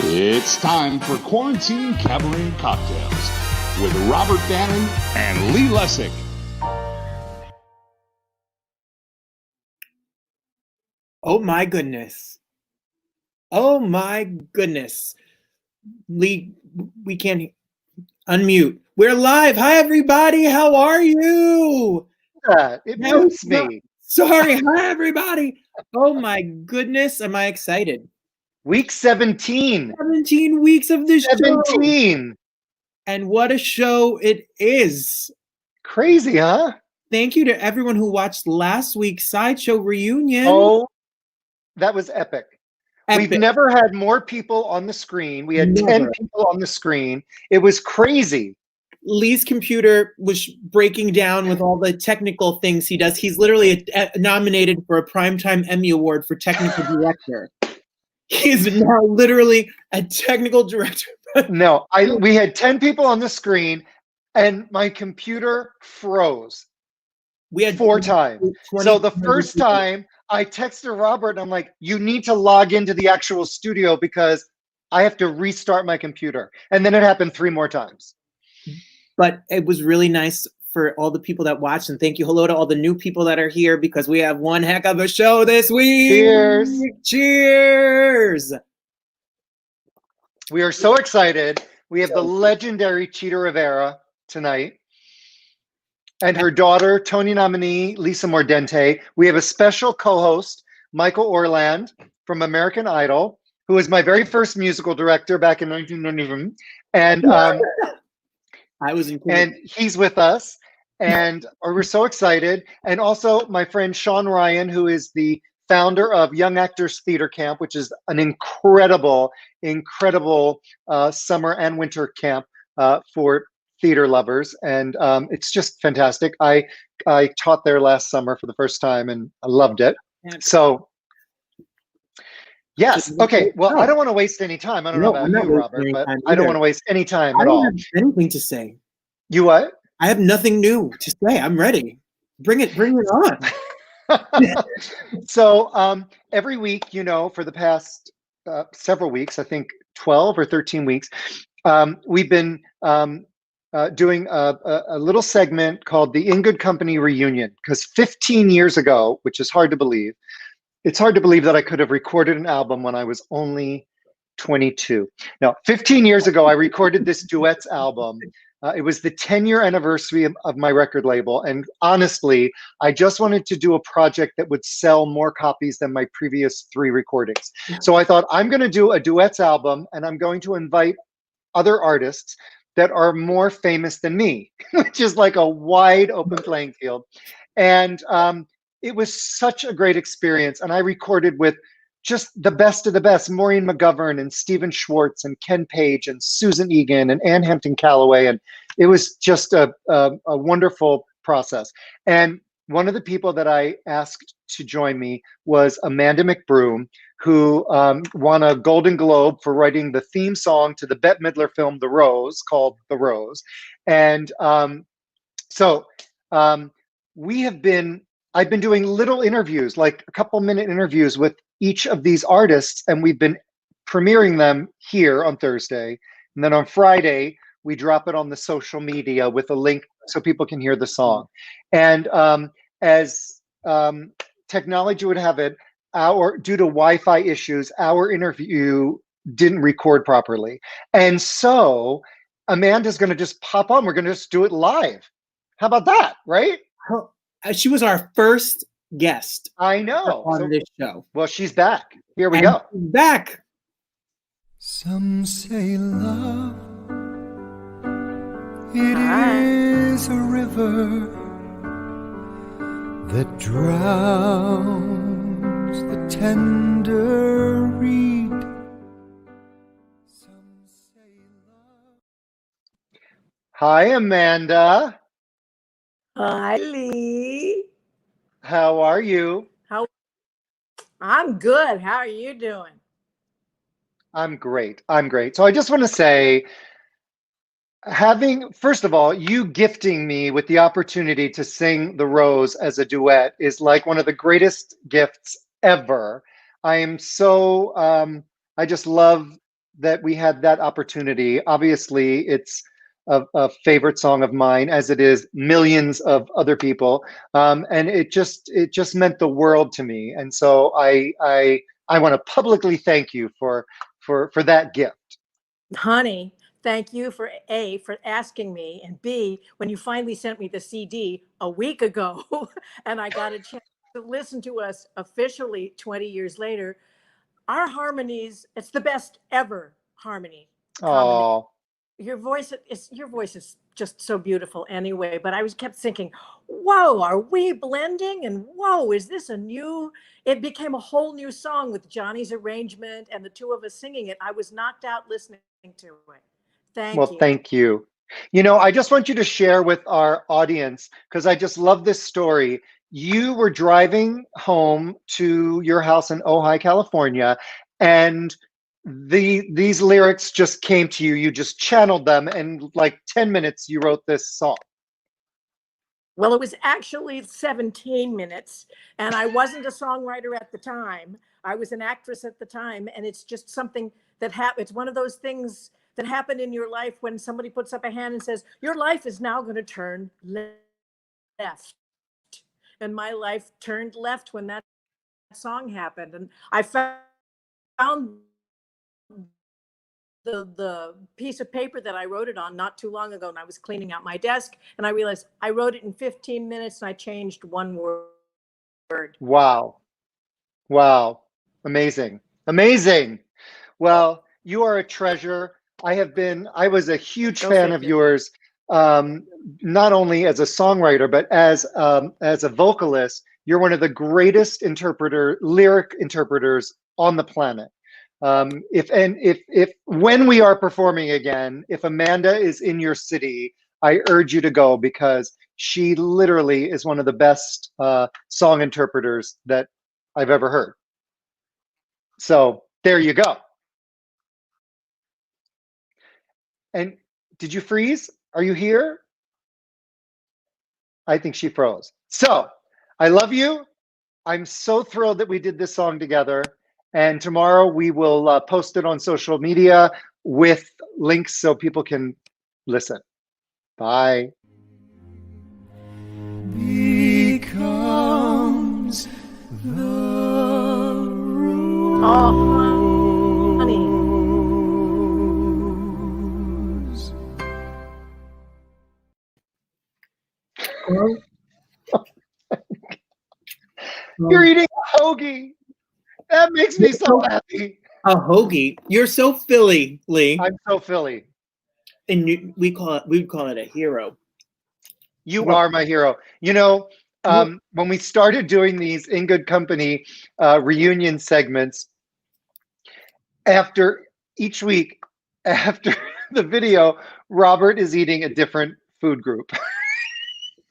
It's time for Quarantine Cabaret and Cocktails with Robert Bannon and Lee Lessack. Oh my goodness. Oh my goodness. Lee, we can't unmute. We're live. Hi, everybody. How are you? It mutes me. Sorry. Hi, everybody. Oh my goodness. Am I excited? Week 17. 17 weeks of this 17. show. And what a show it is. Crazy, huh? Thank you to everyone who watched last week's Sideshow reunion. Oh, that was epic. Epic. We've never had more people on the screen. We had 10 people on the screen. It was crazy. Lee's computer was breaking down with all the technical things he does. He's literally nominated for a Primetime Emmy Award for Technical Director. He's now literally a technical director. No, we had 10 people on the screen, and my computer froze. We had 4 times. So the first time, I texted Robert, and I'm like, you need to log into the actual studio because I have to restart my computer. And then it happened 3 more times. But it was really nice for all the people that watched, and thank you. Hello to all the new people that are here because we have one heck of a show this week. Cheers. Cheers. We are so excited. We have the legendary Chita Rivera tonight and her daughter, Tony nominee, Lisa Mordente. We have a special co-host, Michael Orland from American Idol, who was my very first musical director back in 1991. And I was included. And he's with us, and we're so excited. And also my friend Shawn Ryan, who is the founder of Young Actors Theater Camp, which is an incredible summer and winter camp for theater lovers. And it's just fantastic. I taught there last summer for the first time, and I loved it. So yes. Okay. Well, I don't want to waste any time. I don't know about you, Robert, but I don't want to waste any time at all. I don't have anything to say. You what? I have nothing new to say. I'm ready. Bring it on. So every week, for the past several weeks, I think 12 or 13 weeks, we've been doing a little segment called the In Good Company Reunion, because 15 years ago, which is hard to believe, it's hard to believe that I could have recorded an album when I was only 22. Now, 15 years ago, I recorded this duets album. It was the 10-year anniversary of my record label. And honestly, I just wanted to do a project that would sell more copies than my previous 3 recordings. So I thought, I'm going to do a duets album, and I'm going to invite other artists that are more famous than me, which is like a wide open playing field. And it was such a great experience. And I recorded with just the best of the best, Maureen McGovern and Stephen Schwartz and Ken Page and Susan Egan and Ann Hampton Calloway. And it was just a wonderful process. And one of the people that I asked to join me was Amanda McBroom, who won a Golden Globe for writing the theme song to the Bette Midler film, The Rose, called The Rose. And I've been doing little interviews, like a couple-minute interviews with each of these artists, and we've been premiering them here on Thursday. And then on Friday, we drop it on the social media with a link so people can hear the song. And as technology would have it, due to Wi-Fi issues, our interview didn't record properly. And so Amanda's going to just pop on. We're going to just do it live. How about that, right? She was our first guest. I know. On this show. Well, she's back. Here we go. Back. Some say love, it is a river that drowns the tender reed. Some say love. Hi, Amanda. Hi, Lee. How are you? I'm good. How are you doing? I'm great. So I just want to say, first of all, you gifting me with the opportunity to sing The Rose as a duet is like one of the greatest gifts ever. I am so, I just love that we had that opportunity. Obviously, it's a favorite song of mine, as it is millions of other people, and it just meant the world to me. And so I want to publicly thank you for that gift. Honey, thank you for A, for asking me, and B, when you finally sent me the CD a week ago and I got a chance to listen to us officially 20 years later, our harmonies, it's the best ever harmony combination. Oh, Your voice is just so beautiful anyway, but I was kept thinking, whoa, are we blending? And whoa, is this a new, it became a whole new song with Johnny's arrangement and the two of us singing it. I was knocked out listening to it. Thank you. Thank you. You know, I just want you to share with our audience, because I just love this story. You were driving home to your house in Ojai, California, and these lyrics just came to you. You just channeled them, and like 10 minutes, you wrote this song. Well, it was actually 17 minutes, and I wasn't a songwriter at the time. I was an actress at the time, and it's just something that it's one of those things that happen in your life when somebody puts up a hand and says, your life is now going to turn left. And my life turned left when that song happened. And I found the piece of paper that I wrote it on not too long ago, and I was cleaning out my desk, and I realized I wrote it in 15 minutes and I changed one word. Wow. Amazing. Well, you are a treasure. I was a huge fan of yours, not only as a songwriter, but as a vocalist. You're one of the greatest lyric interpreters on the planet. If when we are performing again, if Amanda is in your city, I urge you to go, because she literally is one of the best song interpreters that I've ever heard. So there you go. And did you freeze? Are you here? I think she froze. So I love you. I'm so thrilled that we did this song together. And tomorrow we will post it on social media with links so people can listen. Bye. Becomes the rose. Oh, honey. You're eating a hoagie. That makes me so happy. A hoagie. You're so Philly, Lee. I'm so Philly. And we would call it a hero. You are my hero. You know, when we started doing these In Good Company reunion segments, after each week, after the video, Robert is eating a different food group.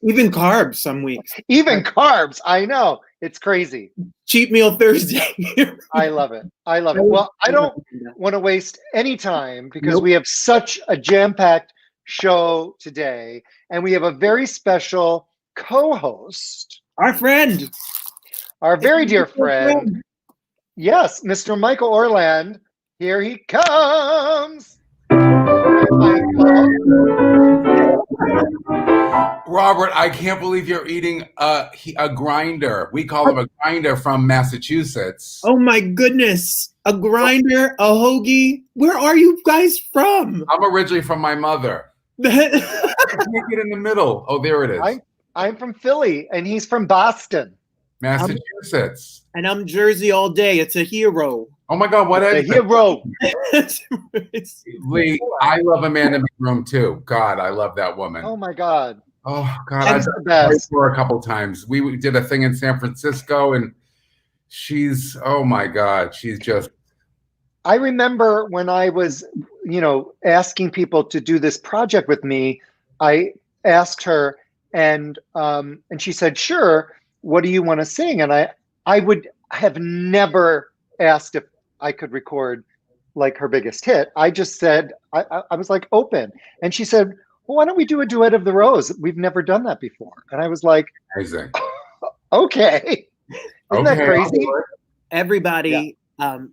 Even carbs some weeks. Even carbs. I know. It's crazy. Cheat meal Thursday. I love it. Well, I don't want to waste any time, because we have such a jam-packed show today, and we have a very special co-host. Our friend. Our very dear friend. Yes, Mr. Michael Orland. Here he comes. Robert, I can't believe you're eating a grinder. We call him a grinder from Massachusetts. Oh my goodness. A grinder, a hoagie. Where are you guys from? I'm originally from my mother. I can't get in the middle. Oh, there it is. I'm from Philly, and he's from Boston. Massachusetts. And I'm Jersey all day. It's a hero. Oh my God, what a hero. Lee, I love Amanda McBroom too. God, I love that woman. Oh my God. Oh God, I've met her a couple times. We did a thing in San Francisco, and she's, oh my God, she's just. I remember when I was, asking people to do this project with me, I asked her, and she said, sure, what do you want to sing? And I would have never asked if I could record like her biggest hit. I just said, I was like open. And she said, well, why don't we do a duet of the Rose? We've never done that before. And I was like, amazing. Okay. Isn't that crazy? Everybody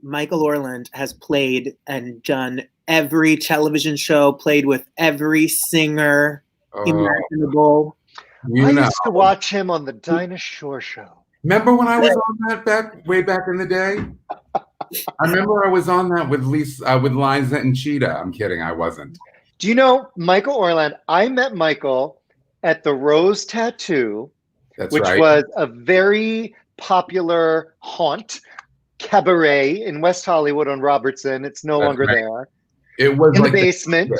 Michael Orland has played and done every television show, played with every singer imaginable. I used to watch him on the Dinah Shore show. Remember when I was on that way back in the day? I remember I was on that with Liza and Chita. I'm kidding, I wasn't. Do you know Michael Orland? I met Michael at the Rose Tattoo, which was a very popular haunt, Cabaret in West Hollywood on Robertson. It's no longer there. It was in like the basement.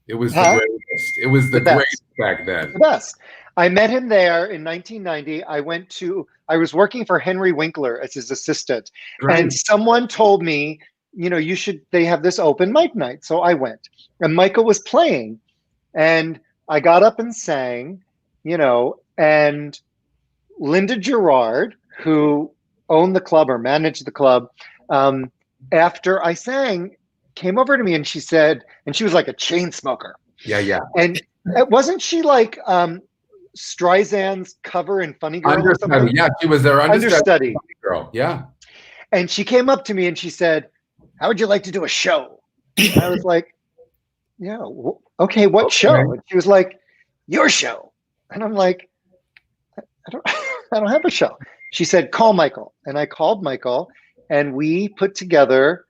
It was the greatest. It was the greatest back then. The best. I met him there in 1990. I was working for Henry Winkler as his assistant. Great. And someone told me, they have this open mic night. So I went. And Michael was playing. And I got up and sang, and Linda Gerard, who owned the club or managed the club, after I sang, came over to me and she said, and she was like a chain smoker. Yeah. And wasn't she like Streisand's cover in Funny Girl? Understudy. Yeah, she was their understudy. Funny Girl. Yeah. And she came up to me and she said, "How would you like to do a show?" And I was like, "Yeah, okay, what show?" And she was like, "Your show." And I'm like, I don't have a show. She said, "Call Michael." And I called Michael and we put together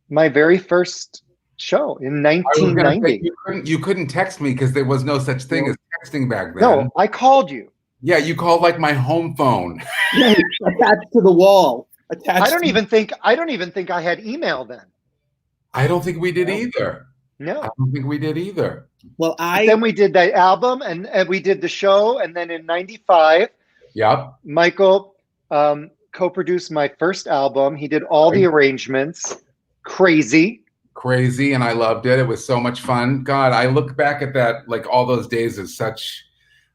my very first show in 1990. You couldn't text me because there was no such thing as texting back then. No, I called you. Yeah, you called like my home phone. Attached to the wall. I don't even think I had email then. I don't think we did either. No. I don't think we did either. Well, then we did that album and we did the show, and then in 95, Michael co-produced my first album. He did all the arrangements. Crazy, and I loved it. It was so much fun. God, I look back at that, like all those days, as such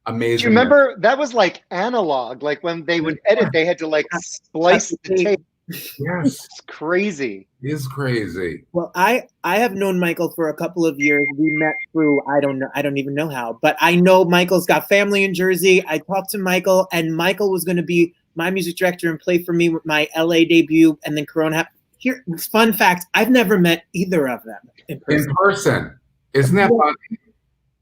amazing. Do you remember that was like analog? Like when they would edit, they had to like splice the tape. Yes, it's crazy. It is crazy. Well, I have known Michael for a couple of years. We met through I don't even know how, but I know Michael's got family in Jersey. I talked to Michael, and Michael was going to be my music director and play for me with my LA debut, and then Corona happened. Here, fun fact, I've never met either of them in person. Isn't that funny?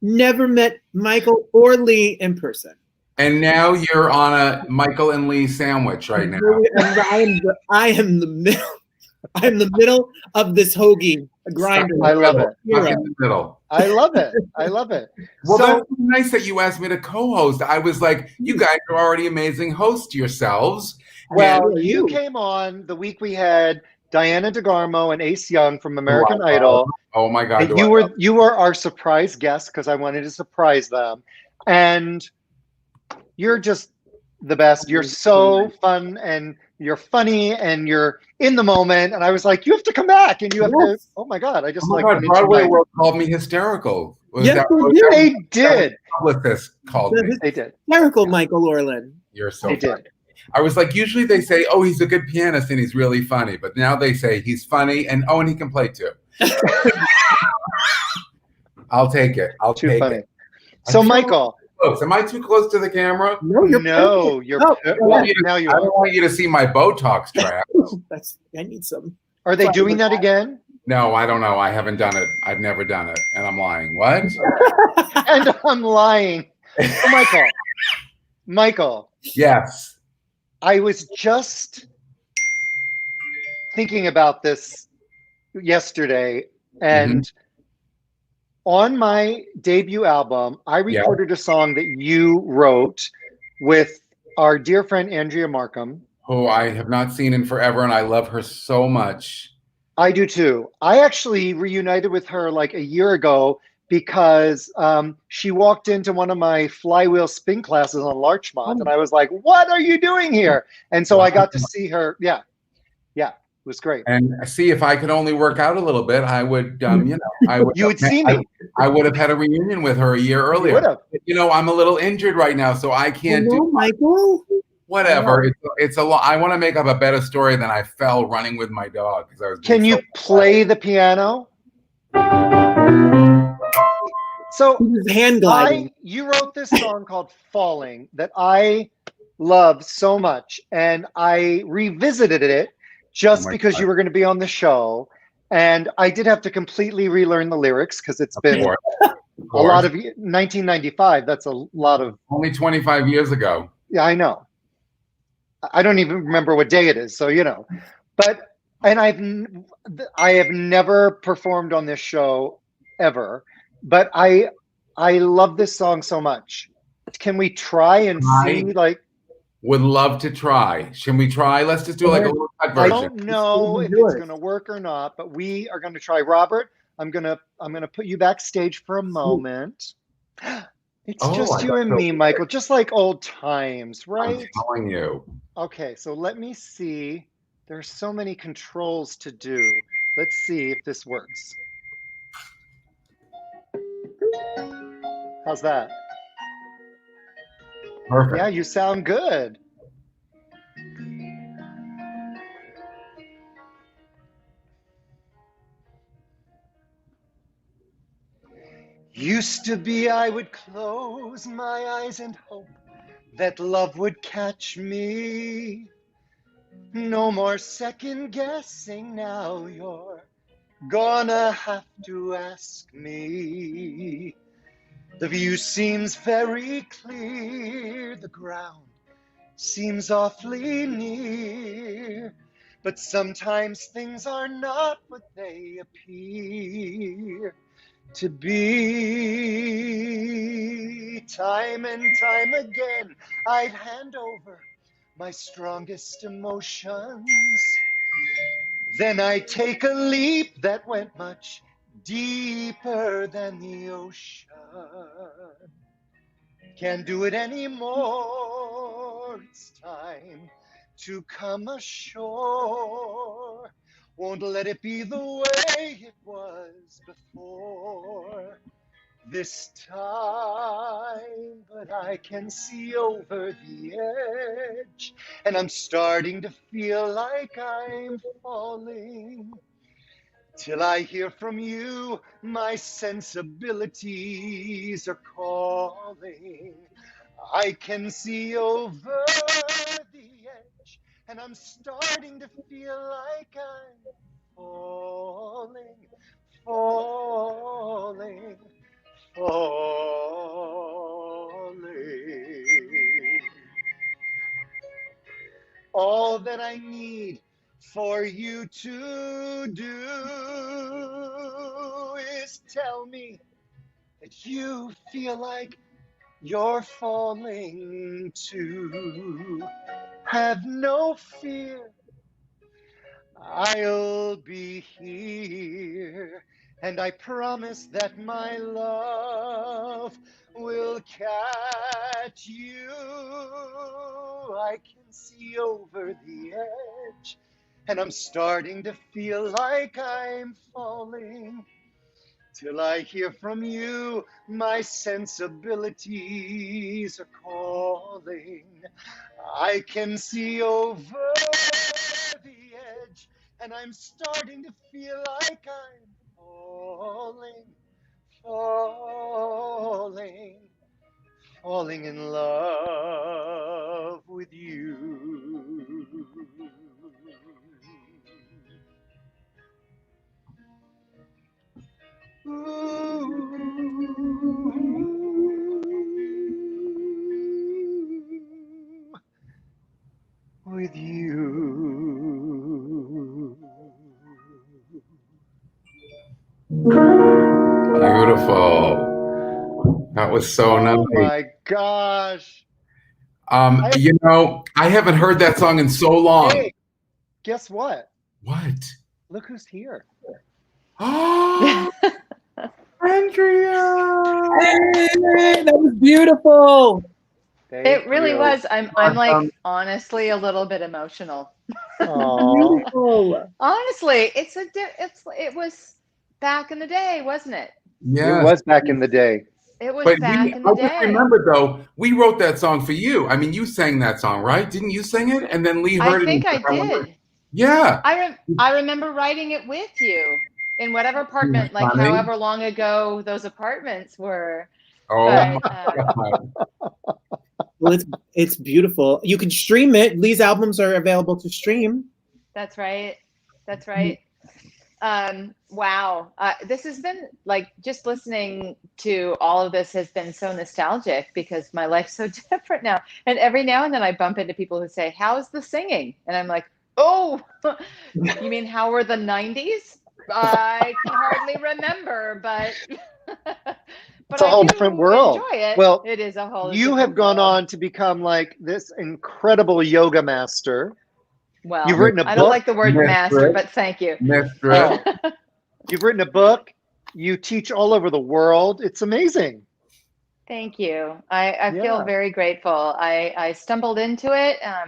Never met Michael or Lee in person. And now you're on a Michael and Lee sandwich right now. I am the middle. I'm the middle of this hoagie grinder. I love it. In the middle. I love it. I love it. Well, that's nice that you asked me to co-host. I was like, you guys are already amazing hosts yourselves. Well, you came on the week we had Diana DeGarmo and Ace Young from American Idol. Oh my God! You were our surprise guest because I wanted to surprise them, and you're just the best. You're so fun, and you're funny, and you're in the moment. And I was like, you have to come back, and you have to. Oh my God! I just Broadway World called me hysterical. Yes, they did. Publicist called me. They did. Hysterical, Michael Orland. You're so funny. I was like, usually they say, "Oh, he's a good pianist and he's really funny," but now they say he's funny and he can play too. I'll take it. Too funny. So, Michael, am I too close to the camera? No, you're. I don't want you to see my Botox track. I need some. Are they doing that again? No, I don't know. I haven't done it. I've never done it, and I'm lying. What? And I'm lying. So, Michael. Yes. I was just thinking about this yesterday, and on my debut album, I recorded a song that you wrote with our dear friend Andrea Markham, who I have not seen in forever, and I love her so much. I do too. I actually reunited with her like a year ago because she walked into one of my flywheel spin classes on Larchmont, and I was like, "What are you doing here?" And so I got to see her. Yeah, it was great. And see, if I could only work out a little bit, I would, I would. You would see me. I would have had a reunion with her a year earlier. I'm a little injured right now, so I can't do. Michael. Whatever. It's a lot. I want to make up a better story than I fell running with my dog because I was. Can you play the piano? So hand gliding. You wrote this song called Falling that I love so much, and I revisited it just my because God. you were going to be on the show. And I did have to completely relearn the lyrics because it's Of been course, a lot of 1995. That's a lot of, only 25 years ago. yeah, I know. I don't even remember what day it is. So, you know, but, and I have never performed on this show ever, but I love this song so much. Can we try and see, like, Would love to try. Should we try? Let's just do like a little cut I version. don't know if it's going to work or not, but we are going to try. Robert, I'm going to put you backstage for a moment. It's just you and me, Michael, just like old times, right? I'm telling you. Okay, so let me see. There's so many controls to do. Let's see if this works. How's that? Perfect. Yeah, you sound good. Used to be I would close my eyes and hope that love would catch me. No more second guessing, now you're gonna have to ask me. The view seems very clear, the ground seems awfully near, but sometimes things are not what they appear to be. Time and time again, I'd hand over my strongest emotions. Then I'd take a leap that went much deeper than the ocean. Can't do it anymore. It's time to come ashore. Won't let it be the way it was before this time, but I can see over the edge, and I'm starting to feel like I'm falling. Till I hear from you, my sensibilities are calling. I can see over the edge, and I'm starting to feel like I'm falling, falling, falling. All that I need for you to do is tell me that you feel like you're falling too. Have no fear, I'll be here, and I promise that my love will catch you. I can see over the edge, and I'm starting to feel like I'm falling. Till I hear from you, my sensibilities are calling. I can see over the edge, and I'm starting to feel like I'm falling, falling, falling in love with you. With you. Beautiful. That was so nice. Oh my gosh. You know, I haven't heard that song in so long. Hey, guess what? What? Look who's here. Oh, Andrea. Hey, that was beautiful. Thank It really you. was. I'm like honestly a little bit emotional. Aw. Beautiful. Honestly, it was back in the day, wasn't it? Yeah. It was back in the day. It was But back in the I just day. remember though, we wrote that song for you. I mean, you sang that song, right? Didn't you sing it? And then Lee heard I think it. I did. Yeah. I remember writing it with you in whatever apartment, like Funny. however long ago those apartments were. Oh, But, my God. Well, it's beautiful. You can stream it. Lee's albums are available to stream. That's right. That's right. Wow. This has been like, just listening to all of this has been so nostalgic because my life's so different now. And every now and then I bump into people who say, how's the singing? And I'm like, oh, you mean how were the 90s? I can hardly remember, but It's a whole different world. Enjoy it. Well, it is a whole you have gone on to become like this incredible yoga master. Well, you've written a book. I don't like the word master, but thank you. You've written a book. You teach all over the world. It's amazing. Thank you. I feel very grateful. I stumbled into it. I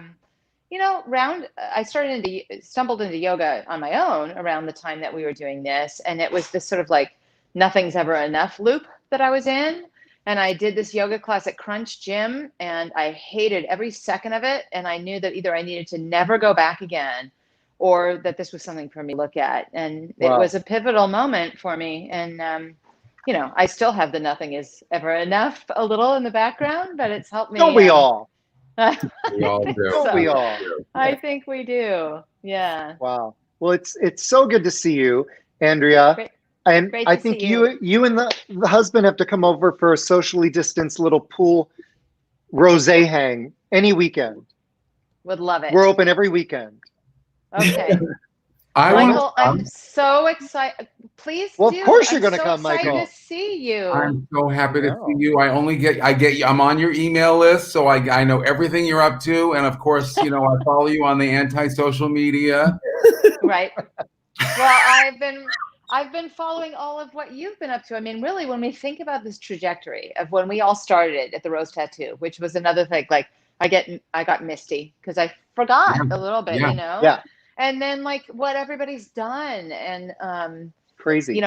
stumbled into yoga on my own around the time that we were doing this. And it was this sort of like nothing's ever enough loop that I was in. And I did this yoga class at Crunch Gym and I hated every second of it. And I knew that either I needed to never go back again or that this was something for me to look at. And it was a pivotal moment for me. And, I still have the nothing is ever enough a little in the background, but it's helped me. Don't we all? We all do. Don't we all? I think we do. Yeah. Wow. Well, it's so good to see you, Andrea. Great. And Great I to think see you and the husband have to come over for a socially distanced little pool rosé hang any weekend. Would love it. We're open every weekend. Okay. Michael, I'm so excited. Please. Well, of course you're going to come, Michael. I'm so excited to see you. I'm so happy to see you. I get you. I'm on your email list, so I know everything you're up to, and of course, I follow you on the anti-social media. Right. Well, I've been following all of what you've been up to. I mean, really, when we think about this trajectory of when we all started at the Rose Tattoo, which was another thing, like I got misty because I forgot a little bit, Yeah. And then like what everybody's done and crazy.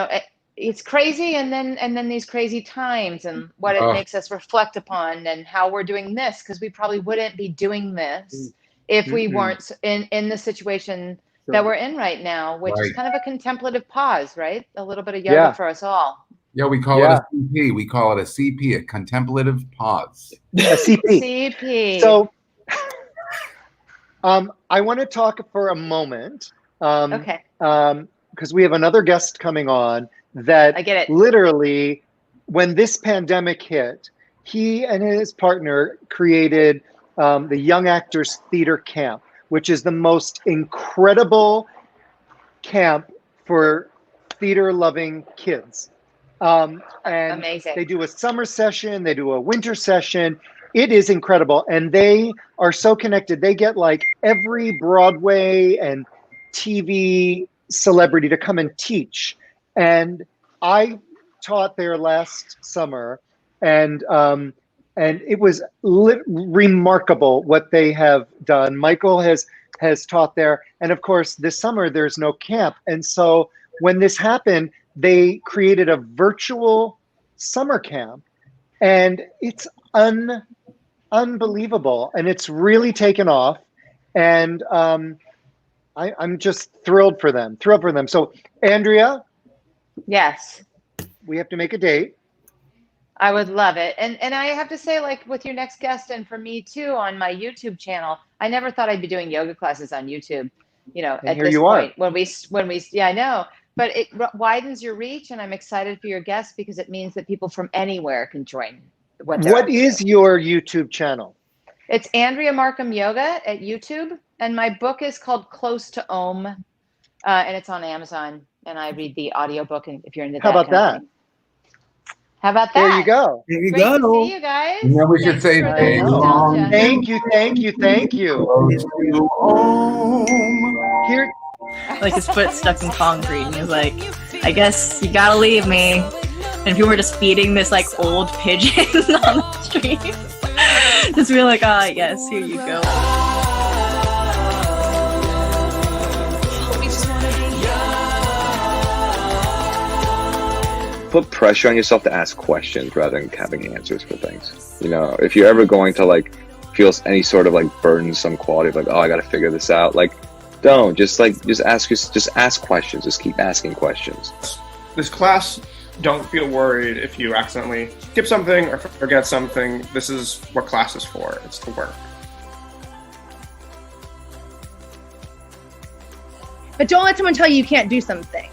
It's crazy, and then these crazy times and what it makes us reflect upon and how we're doing this, because we probably wouldn't be doing this if we weren't in the situation that we're in right now, which is kind of a contemplative pause, right? A little bit of yoga for us all. Yeah, we call it a CP. We call it a CP, a contemplative pause. A CP. CP. So I want to talk for a moment. Okay. Because we have another guest coming on that I get it. Literally, when this pandemic hit, he and his partner created the Young Actors Theater Camp, which is the most incredible camp for theater-loving kids. And amazing. They do a summer session, they do a winter session. It is incredible. And they are so connected. They get like every Broadway and TV celebrity to come and teach. And I taught there last summer, and it was remarkable what they have done. Michael has taught there. And of course, this summer, there's no camp. And so when this happened, they created a virtual summer camp. And it's unbelievable. And it's really taken off. And I'm just thrilled for them. So, Andrea? Yes. We have to make a date. I would love it. And I have to say, like with your next guest and for me too on my YouTube channel, I never thought I'd be doing yoga classes on YouTube, at this point. When we I know, but it widens your reach, and I'm excited for your guests because it means that people from anywhere can join. What is your YouTube channel? It's Andrea Markham Yoga at YouTube, and my book is called Close to Om, and it's on Amazon, and I read the audiobook, and if you're into that. How about that? How about that? There you go. There you Great go. to see you guys. We should say Thank you. Here, like his foot stuck in concrete, and he was like, I guess you gotta leave me. And people were just feeding this like old pigeon on the street. Just be like, yes, here you go. Put pressure on yourself to ask questions rather than having answers for things. If you're ever going to like feel any sort of like burdensome quality of like, I got to figure this out, like, don't just ask questions. Just keep asking questions. This class, don't feel worried if you accidentally skip something or forget something. This is what class is for. It's to work. But don't let someone tell you you can't do something.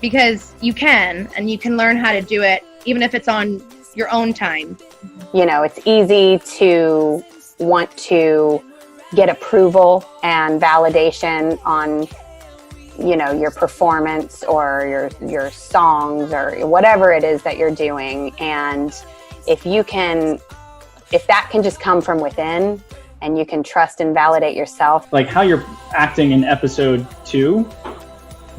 Because you can, and you can learn how to do it, even if it's on your own time. You know, it's easy to want to get approval and validation on, you know, your performance or your songs or whatever it is that you're doing. And if that can just come from within and you can trust and validate yourself. Like how you're acting in episode 2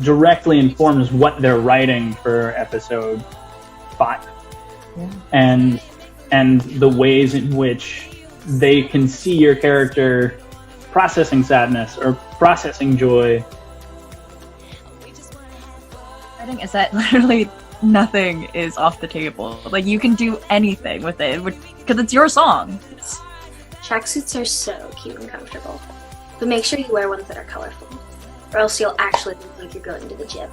directly informs what they're writing for episode 5. Yeah. And the ways in which they can see your character processing sadness or processing joy. I think is that literally nothing is off the table. Like you can do anything with it because it's your song. Tracksuits are so cute and comfortable, but make sure you wear ones that are colorful, or else you'll actually look like you're going to the gym.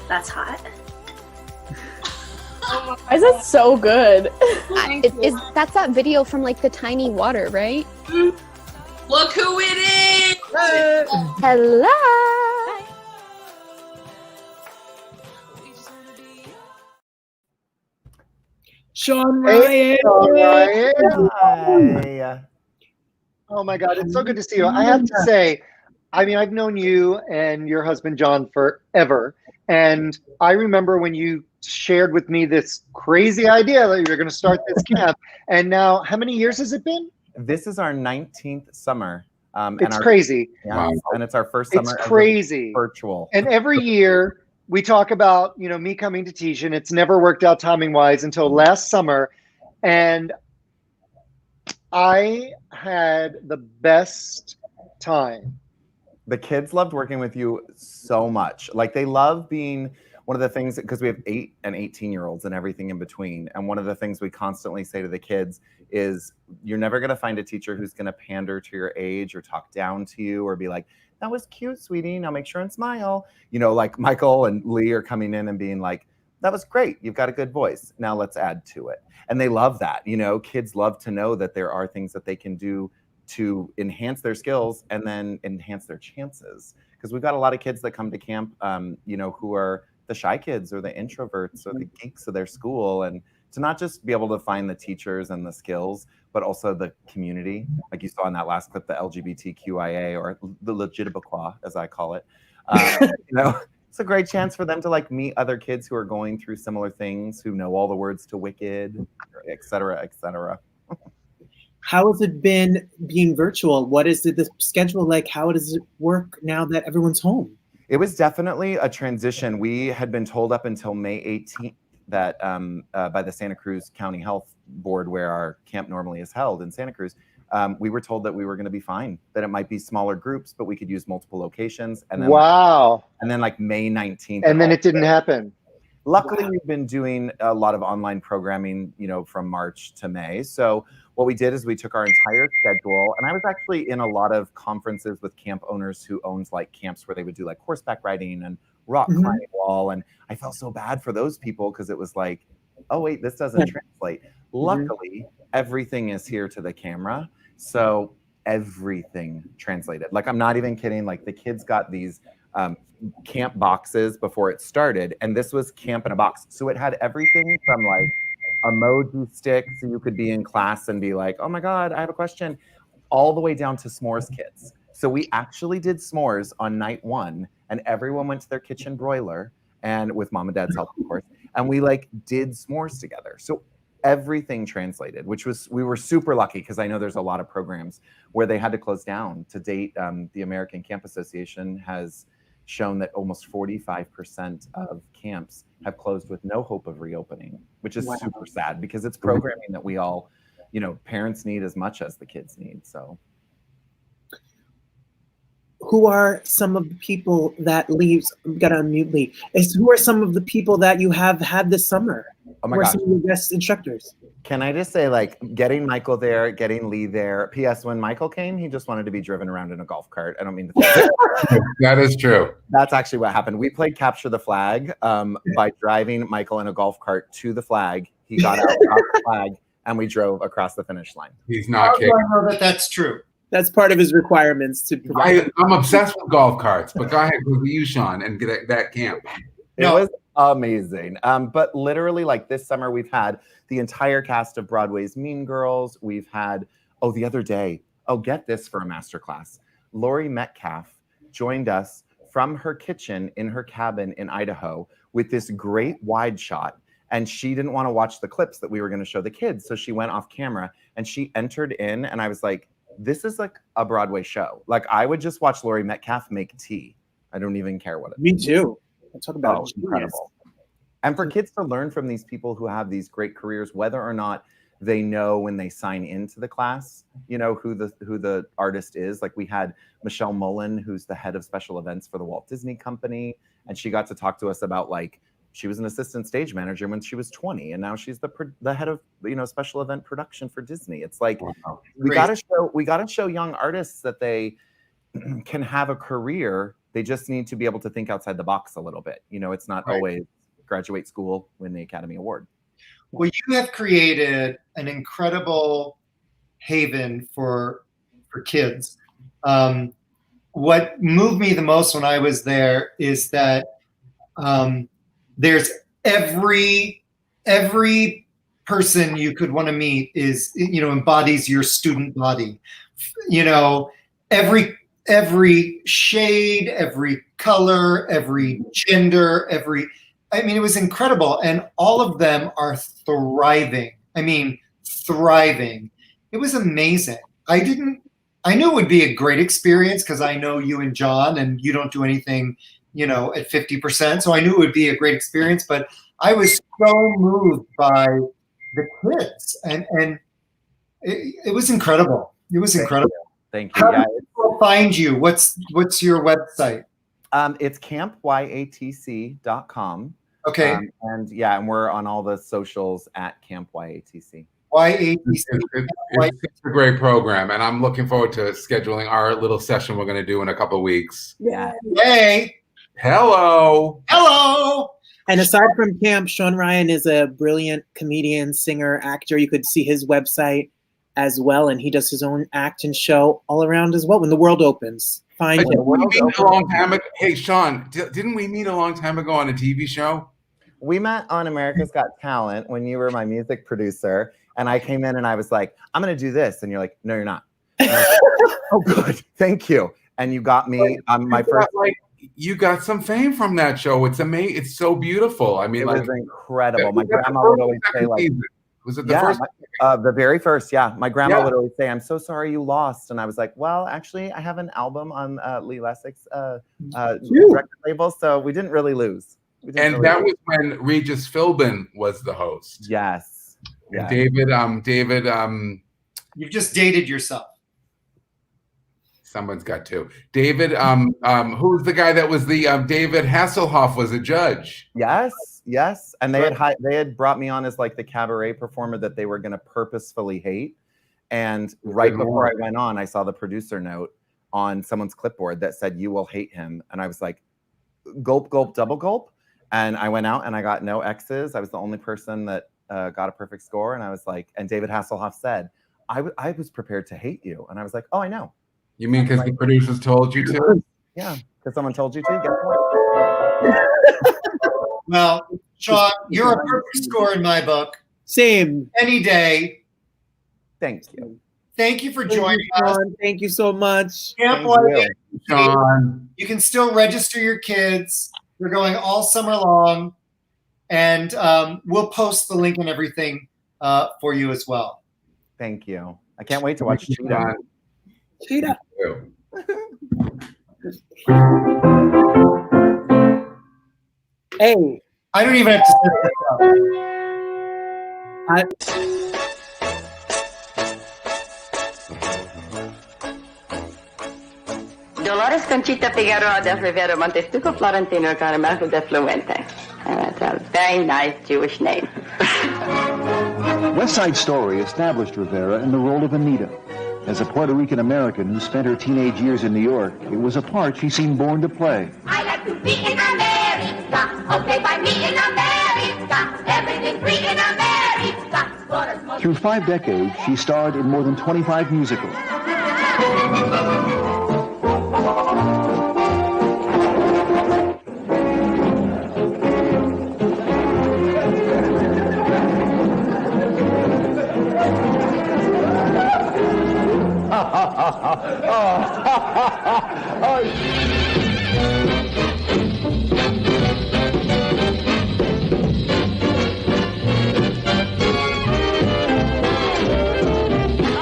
That's hot. Why is that so good? That's that video from like the tiny water, right? Look who it is! Hello! Shawn Ryan! Hey, Shawn Ryan! Hi. Oh my God, it's so good to see you. I have to say, I mean, I've known you and your husband John forever. And I remember when you shared with me this crazy idea that you're going to start this camp. And now, how many years has it been? This is our 19th summer. It's crazy. Yeah, wow. And it's our first summer. It's crazy. Virtual. And every year we talk about, you know, me coming to teach, and it's never worked out timing wise until last summer. And I had the best time. The kids loved working with you so much. Like they love being one of the things, because we have 8 and 18-year-olds and everything in between. And one of the things we constantly say to the kids is you're never going to find a teacher who's going to pander to your age or talk down to you or be like, that was cute, sweetie. Now make sure and smile. You know, like Michael and Lee are coming in and being like, that was great. You've got a good voice. Now let's add to it. And they love that. You know, kids love to know that there are things that they can do to enhance their skills and then enhance their chances. Because we've got a lot of kids that come to camp, you know, who are the shy kids or the introverts or the geeks of their school. And to not just be able to find the teachers and the skills, but also the community. Like you saw in that last clip, the LGBTQIA or the Legitimaquah, as I call it. You know, it's a great chance for them to like meet other kids who are going through similar things, who know all the words to Wicked, et cetera, et cetera. How has it been being virtual? What is the schedule like? How does it work now that everyone's home? It was definitely a transition. We had been told up until May 18th that by the Santa Cruz County Health Board, where our camp normally is held in Santa Cruz, we were told that we were going to be fine, that it might be smaller groups, but we could use multiple locations. And then, wow. And then like May 19th. And then it didn't happen. Luckily, we've been doing a lot of online programming, you know, from March to May. So what we did is we took our entire schedule, and I was actually in a lot of conferences with camp owners who owned like camps where they would do like horseback riding and rock climbing wall. And I felt so bad for those people because it was like, oh wait, this doesn't translate. Luckily, everything is here to the camera. So everything translated. Like, I'm not even kidding. Like the kids got these camp boxes before it started, and this was camp in a box. So it had everything from like emoji sticks so you could be in class and be like, oh my God, I have a question, all the way down to s'mores kits. So we actually did s'mores on night 1, and everyone went to their kitchen broiler, and with mom and dad's help, of course, and we like did s'mores together. So everything translated, which was, we were super lucky, because I know there's a lot of programs where they had to close down. To date, the American Camp Association has shown that almost 45% of camps have closed with no hope of reopening, which is super sad, because it's programming that we all, you know, parents need as much as the kids need. So who are some of the people that leaves, gotta unmute Lee, who are some of the people that you have had this summer? Oh my Who are gosh. some of your guest instructors? Can I just say, like, getting Michael there, getting Lee there. P.S. When Michael came, he just wanted to be driven around in a golf cart. I don't mean to. That is true. That's actually what happened. We played Capture the Flag by driving Michael in a golf cart to the flag. He got out, got the flag, and we drove across the finish line. He's not How kidding. do I know that that's true? That's part of his requirements to provide. I'm obsessed with golf carts, but go ahead with you, Shawn, and get that camp. It was amazing. But literally, like this summer, we've had the entire cast of Broadway's Mean Girls. We've had, the other day, get this for a masterclass. Laurie Metcalf joined us from her kitchen in her cabin in Idaho with this great wide shot. And she didn't want to watch the clips that we were going to show the kids. So she went off camera and she entered in, and I was like, this is like a Broadway show. Like, I would just watch Laurie Metcalf make tea. I don't even care what it is. Me too. I'll talk about it. Incredible. And for kids to learn from these people who have these great careers, whether or not they know when they sign into the class, you know, who the artist is. Like, we had Michelle Mullen, who's the head of special events for the Walt Disney Company. And she got to talk to us about, like, she was an assistant stage manager when she was 20, and now she's the head of, you know, special event production for Disney. It's like, we gotta show young artists that they can have a career. They just need to be able to think outside the box a little bit. You know, it's not always graduate school, win the Academy Award. Well, you have created an incredible haven for kids. What moved me the most when I was there is that there's every person you could want to meet is, you know, embodies your student body. You know, every shade, every color, every gender, I mean, it was incredible. And all of them are thriving. I mean, thriving. It was amazing. I knew it would be a great experience because I know you and John, and you don't do anything, you know, at 50%. So I knew it would be a great experience, but I was so moved by the kids, and it was incredible. It was incredible. Thank you. How do people find you? What's your website? It's campyatc.com. Okay. And we're on all the socials at Camp YATC. YATC. It's a great program, and I'm looking forward to scheduling our little session we're going to do in a couple of weeks. Yeah. Hey. Hello. Hello. And aside from camp, Shawn Ryan is a brilliant comedian, singer, actor. You could see his website as well, and he does his own act and show all around as well when the world opens. Find him. Hey, Shawn, didn't we meet a long time ago on a TV show? We met on America's Got Talent when you were my music producer, and I came in and I was like, I'm going to do this. And you're like, no, you're not. And I was like, oh, good. Thank you. And you got me my first. You got some fame from that show. It's amazing. It's so beautiful. I mean, it was incredible. My grandma would always say, like, was it the first? The very first, yeah. My grandma would always say, I'm so sorry you lost. And I was like, well, actually, I have an album on Lee Lessack's record label, so we didn't really lose. And that was when Regis Philbin was the host. Yes. And David, you've just dated yourself. Someone's got to. David, who's the guy that was the David Hasselhoff was a judge. Yes. And they had brought me on as like the cabaret performer that they were going to purposefully hate. And right before I went on, I saw the producer note on someone's clipboard that said, "You will hate him." And I was like, gulp, gulp, double gulp. And I went out and I got no X's. I was the only person that got a perfect score. And I was like, and David Hasselhoff said, I was prepared to hate you. And I was like, oh, I know. You mean because the producers told you to? Yeah, because someone told you to. Guess what? Well, Shawn, you're a perfect score in my book. Same. Any day. Thank you. Thank you for joining us. Thank you so much. Camp Shawn. You can still register your kids. They're going all summer long. And we'll post the link and everything for you as well. Thank you. I can't wait to watch Chita. Chita. Hey. I don't even have to set this up. Dolores Conchita Figueroa de Rivera Montestuco Florentino Caramaco de Fluente. That's a very nice Jewish name. West Side Story established Rivera in the role of Anita. As a Puerto Rican American who spent her teenage years in New York, it was a part she seemed born to play. I like to be in America, okay by me in America, everything free in America. Through 5 decades, she starred in more than 25 musicals.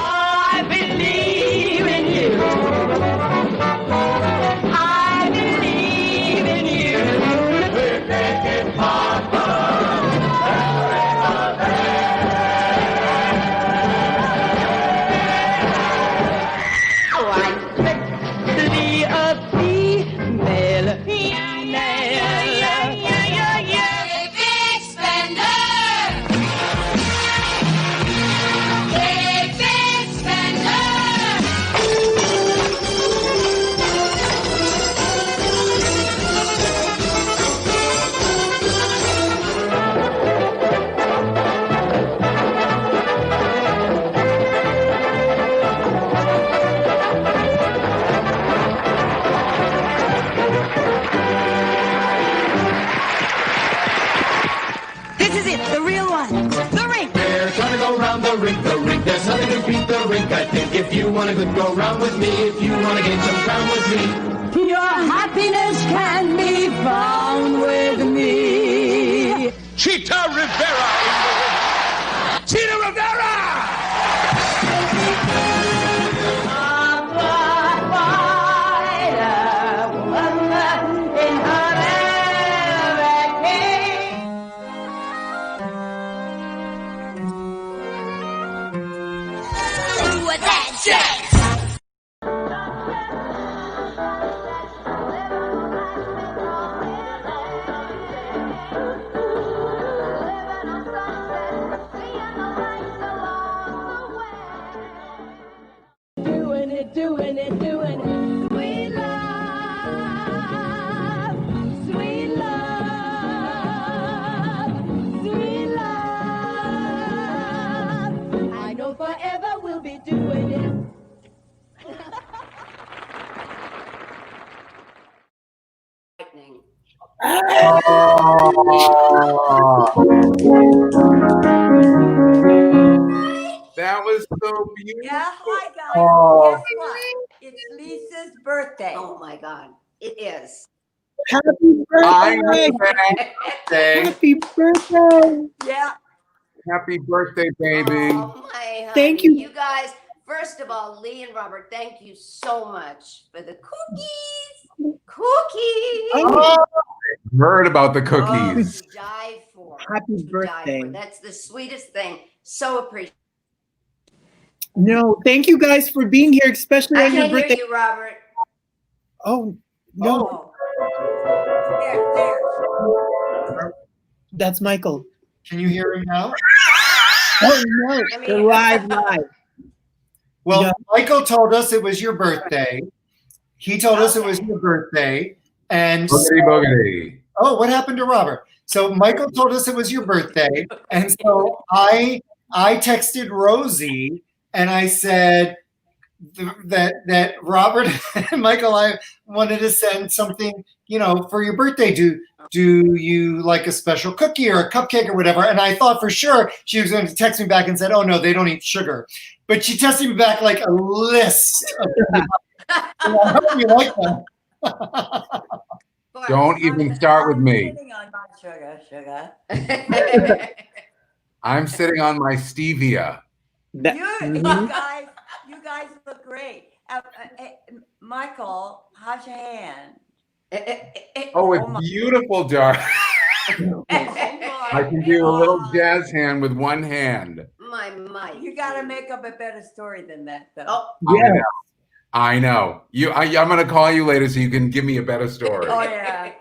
I believe in you. I believe in you. We're making Be a female. Big spender. Big This is it, the real one. The rink. We're gonna go round the rink, the rink. There's nothing to beat the rink. I think if you wanna go round with me, if you wanna gain some ground with me. Your happiness can be found with me. Chita Rivera! Chita Rivera! With that jazz. Doing it, doing it, doing it. Sweet love, sweet love, sweet love. I know forever we'll be doing it. That was so beautiful. Yeah, hi guys. Oh. Guess what? It's Lisa's birthday. Oh my God, it is. Happy birthday! Happy birthday! Yeah. Happy birthday, baby. Oh my Thank honey. you. You guys, first of all, Lee and Robert, thank you so much for the cookies. Cookies. Oh, heard about the cookies. To die for. Happy To die birthday. for. That's the sweetest thing. So appreciate. No, thank you guys for being here, especially I on your can't hear birthday. you, Robert. Oh, no. That's Michael. Can you hear him now? Oh, no. They're live. Well, No. Michael told us it was your birthday. He told us it was your birthday. And Boogity, boogity. oh, what happened to Robert? So Michael told us it was your birthday. And so I texted Rosie and I said that Robert and Michael, I wanted to send something, for your birthday. Do you like a special cookie or a cupcake or whatever? And I thought for sure she was going to text me back and said, oh no, they don't eat sugar. But she texted me back like a list of I hope you like them. Don't even start with me. Sitting on my sugar. I'm sitting on my stevia. You guys look great. Michael, how's your hand? Oh, it's beautiful, darling. I can do a little jazz hand with one hand. My. You got to make up a better story than that, though. Oh. I know. I'm going to call you later so you can give me a better story. Oh yeah.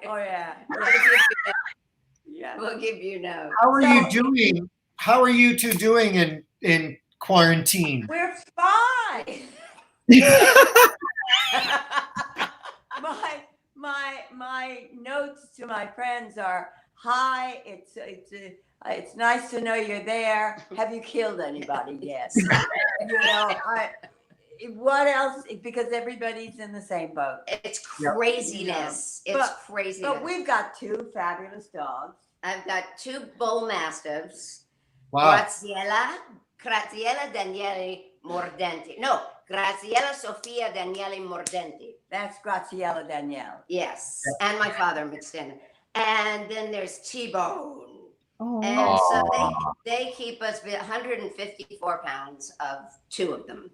Yeah. We'll give you no. How are you doing? How are you two doing in quarantine? We're fine. my notes to my friends are, hi, it's nice to know you're there. Have you killed anybody? Yes. what else? Because everybody's in the same boat. It's craziness. You know. It's craziness. But we've got 2 fabulous dogs. I've got 2 bull mastiffs. Wow. Graziella Daniele Mordente. No, Graziella Sofia Daniele Mordente. That's Graziella Daniele. Yes. Yeah. And my father mixed in. And then there's T-Bone. Oh. And so they keep us 154 pounds of 2 of them.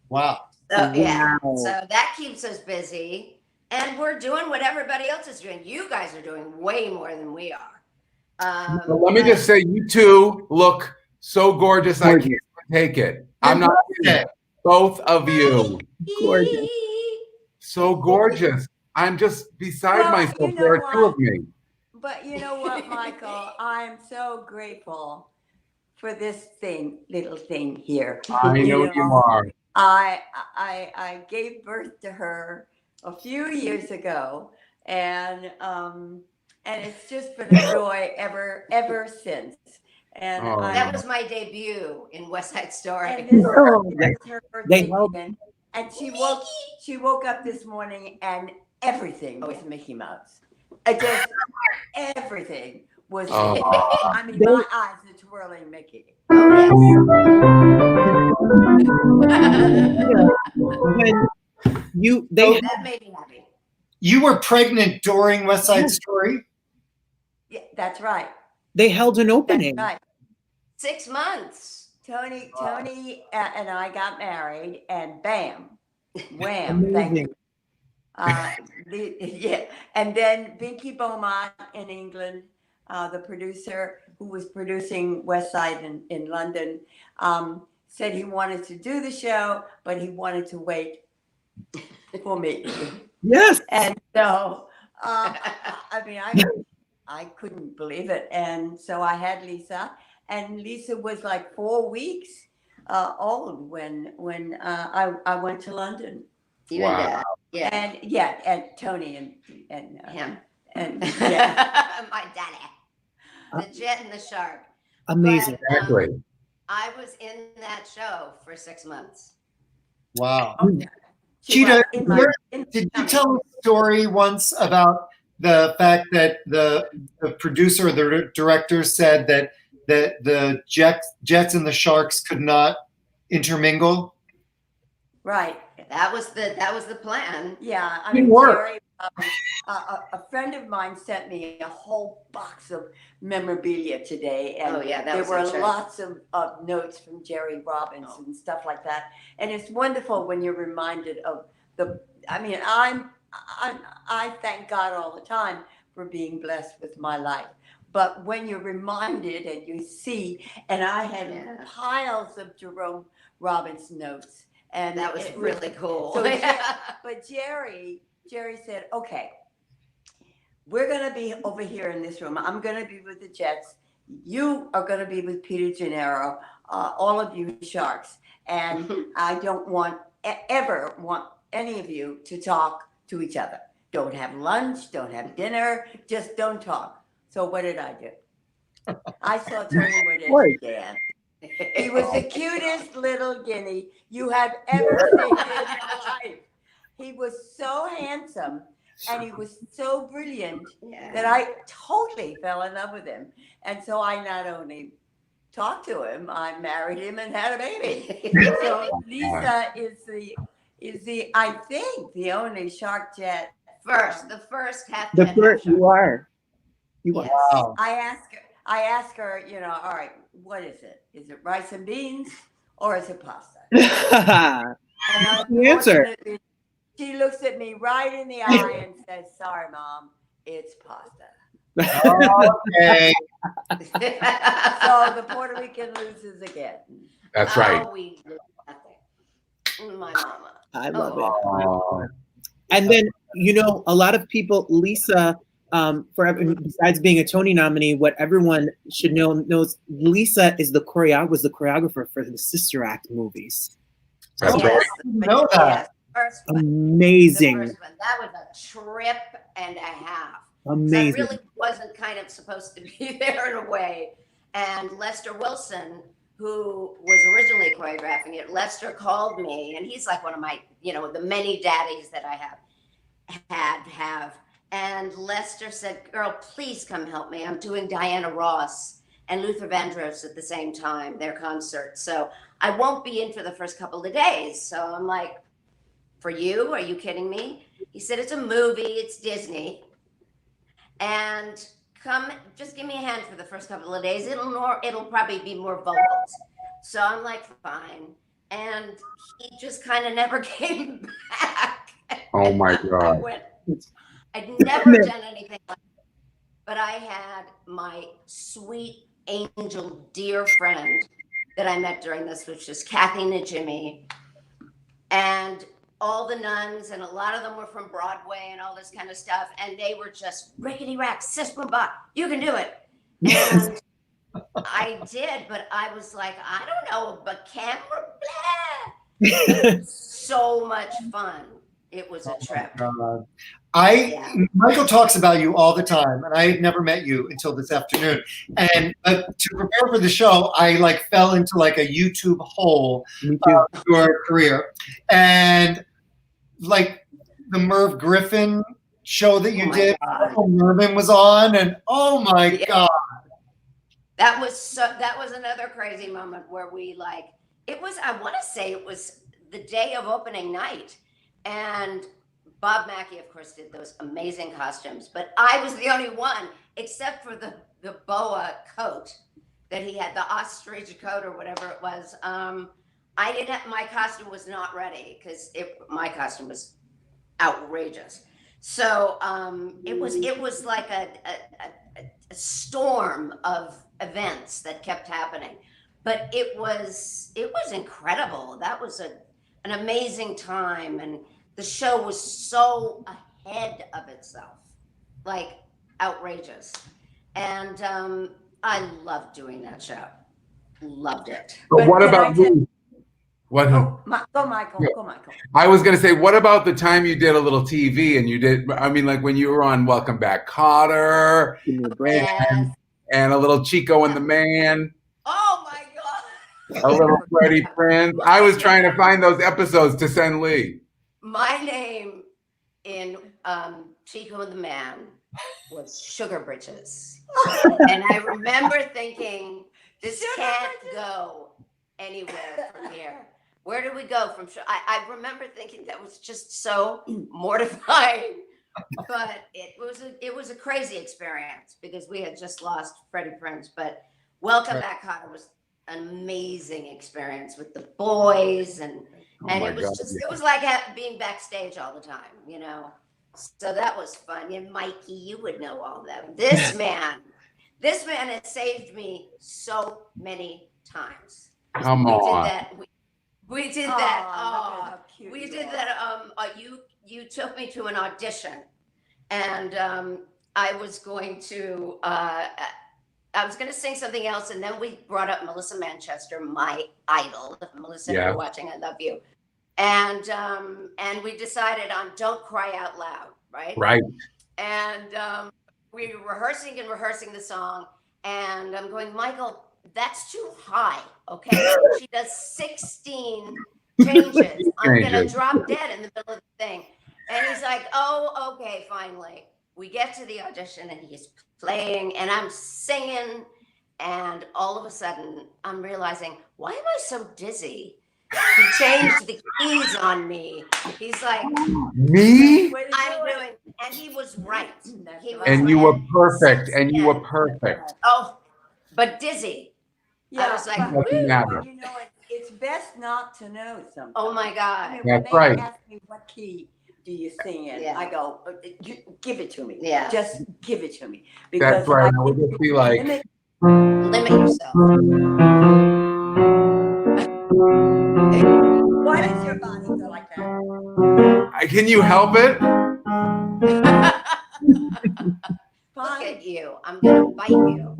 Wow. So, yeah. So that keeps us busy. And we're doing what everybody else is doing. You guys are doing way more than we are. Well, let me just say, you two look so gorgeous. I can't take it. I'm not kidding. Both of you. Gorgeous. So gorgeous. I'm just beside myself. There are 2 of me. But you know what, Michael? I'm so grateful for this little thing here. I know you are. I gave birth to her a few years ago, and it's just been a joy ever since. And that was my debut in West Side Story. And this is her birthday weekend, and she woke up this morning and everything was Mickey Mouse. Just everything was. I mean, my eyes are twirling Mickey. That made me happy. You were pregnant during West Side Story? Yeah, that's right. They held an opening. That's right. 6 months. Tony and I got married, and bam, wham, thank you. And then Binky Beaumont in England, the producer who was producing West Side in London, said he wanted to do the show, but he wanted to wait for me. Yes. And so, I mean, I couldn't believe it. And so I had Lisa, and Lisa was like 4 weeks old when I went to London. Wow. Yeah. And Tony and him and my daddy, the Jet and the Shark. Amazing. But, Exactly. I was in that show for 6 months. Wow. Chita, did you tell a story once about the fact that the producer or the director said that the Jets and the Sharks could not intermingle? Right. That was the plan. Yeah. I Good mean, work. Jerry, a friend of mine sent me a whole box of memorabilia today, and there were lots of notes from Jerry Robbins and stuff like that. And it's wonderful when you're reminded of I mean, I thank God all the time for being blessed with my life. But when you're reminded and you see, and I had piles of Jerome Robbins notes. And that was really cool. So but Jerry said, okay, we're going to be over here in this room. I'm going to be with the Jets. You are going to be with Peter Gennaro, all of you Sharks. And I don't ever want any of you to talk to each other. Don't have lunch, don't have dinner, just don't talk. So what did I do? I saw Tony Mordente again. He was the cutest little guinea you have ever seen in your life. He was so handsome and he was so brilliant that I totally fell in love with him. And so I not only talked to him, I married him and had a baby. So Lisa is the I think the only Shark Jet the first half. The first you are. Yes. Wow. I ask her, you know, all right, what is it? Is it rice and beans or is it pasta? And the answer. She looks at me right in the eye and says, sorry, Mom, it's pasta. Okay. So the Puerto Rican loses again. That's right. Oh, we lose nothing. My mama. I love it. And then, you know, a lot of people, Lisa, besides being a Tony nominee, what everyone should knows Lisa is the choreographer for the Sister Act movies. That's right. Know that. Amazing. The first one. That was a trip and a half. Amazing. So I really wasn't kind of supposed to be there in a way. And Lester Wilson who was originally choreographing it, Lester called me, and he's like one of my, the many daddies that I have. And Lester said, girl, please come help me. I'm doing Diana Ross and Luther Vandross at the same time, their concert. So I won't be in for the first couple of days. So I'm like, for you? Are you kidding me? He said, it's a movie, it's Disney. And come, just give me a hand for the first couple of days. It'll probably be more vocals. So I'm like, fine. And he just kind of never came back. Oh my God. I'd never done anything like that. But I had my sweet angel, dear friend that I met during this, which is Kathy Najimy. And all the nuns, and a lot of them were from Broadway and all this kind of stuff. And they were just rickety rack, sis boom bop, you can do it. And I did, but I was like, I don't know, but camera, blah. So much fun. It was a trip. Michael talks about you all the time, and I had never met you until this afternoon. And to prepare for the show, I fell into a YouTube hole of your career, and the Merv Griffin show that you did, Mervin was on, and oh my God. That was another crazy moment where we it was, I want to say it was the day of opening night. And Bob Mackie, of course, did those amazing costumes, but I was the only one, except for the boa coat that he had, the ostrich coat or whatever it was. My costume was not ready because my costume was outrageous. So it was like a storm of events that kept happening, but it was incredible. That was an amazing time, and the show was so ahead of itself, outrageous. And I loved doing that show. Loved it. But what about you? What? Go, Michael. Go, Michael. I was going to say, what about the time you did a little TV and you did, when you were on Welcome Back, Kotter, and a little Chico and the Man. Oh my God. A little Freddie Prinze. I was trying to find those episodes to send Lee. My name in Chico and the Man was Sugar Britches. And I remember thinking, this can't go anywhere from here. Where do we go from? I remember thinking that was just so mortifying. But it was a crazy experience because we had just lost Freddie Prinze. But Welcome Back, Kotter was an amazing experience with the boys, and it was like being backstage all the time, So that was fun. And Mikey, you would know all of that. This man has saved me so many times. Come on. We did that. We did that. You took me to an audition, and I was going to sing something else, and then we brought up Melissa Manchester, my idol. Melissa, if you're watching, I love you. And we decided on Don't Cry Out Loud, right? Right. And we were rehearsing the song, and I'm going, Michael, that's too high, okay? She does 16 changes. I'm gonna drop dead in the middle of the thing. And he's like, oh, okay, finally. We get to the audition, and he's playing, and I'm singing, and all of a sudden, I'm realizing, why am I so dizzy? He changed the keys on me. He's like, me? I'm doing, and he was right. And you were perfect, and you were perfect. Oh, but dizzy. I was like, doesn't matter. It's best not to know something. Oh my God. That's right. They ask me what key do you sing in? I go, give it to me. Yeah. Just give it to me. That's right. I would just be like, limit yourself. Why does your body go like that? Can you help it? Look at you. I'm going to bite you.